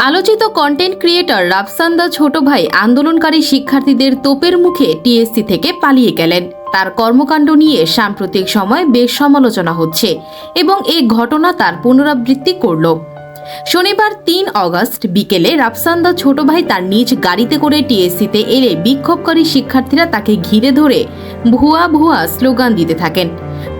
আলোচিত content creator রাফসান্দা ছোট ভাই আন্দোলনকারী শিক্ষার্থীদের তোপের মুখে টিএসসি থেকে পালিয়ে গেলেন। তার কর্মকাণ্ড নিয়ে সাম্প্রতিক সময় বেশ সমালোচনা হচ্ছে এবং এই ঘটনা তার পুনরাবৃত্তি করল। শনিবার ৩ অগস্ট বিকেলে রাফসান্দা ছোট ভাই তার নিজ গাড়িতে করে টিএসসিতে এলে বিক্ষোভকারী শিক্ষার্থীরা তাকে ঘিরে ধরে ভুয়া ভুয়া স্লোগান দিতে থাকেন।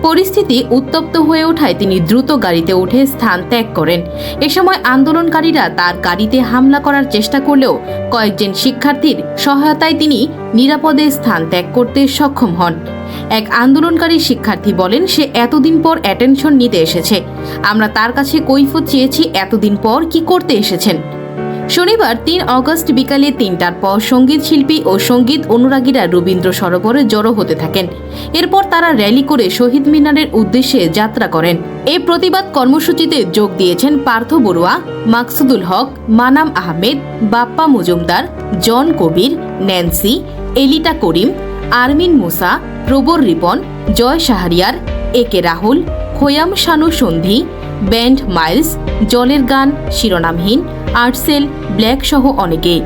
পরিস্থিতি উত্তপ্ত হয়ে ওঠায় তিনি দ্রুত গাড়িতে উঠে স্থান ত্যাগ করেন। এ সময় আন্দোলনকারীরা তার গাড়িতে হামলা করার চেষ্টা করলেও কয়েকজন শিক্ষার্থীর সহায়তায় তিনি নিরাপদে স্থান ত্যাগ করতে সক্ষম হন। এক আন্দোলনকারী শিক্ষার্থী বলেন, সে এতদিন পর অ্যাটেনশন নিতে এসেছে। আমরা তার কাছে কৈফিয়ত চেয়েছি, এতদিন পর কি করতে এসেছেন। শনিবার ৩ অগস্ট বিকালে ৩টার পর সঙ্গীত শিল্পী ও সঙ্গীত অনুরাগীরা রবীন্দ্র সরোবরে জড়ো হতে থাকেন। এরপর তারা র্যালি করে শহীদ মিনারের উদ্দেশ্যে যাত্রা করেন। এই প্রতিবাদ কর্মসূচিতে যোগ দিয়েছেন পার্থ বড়ুয়া, মাকসুদুল হক, মানাম আহমেদ, বাপ্পা মজুমদার, জন কবির, ন্যান্সি, এলিটা করিম, আরমিন মুসা, প্রবর রিপন, জয় শাহরিয়ার, একে রাহুল, খোয়াম শানু সন্ধি, ব্যান্ড মাইলস, জলের গান, শিরোনামহীন, আর্টসেল, ব্ল্যাক সহ অনেকেই।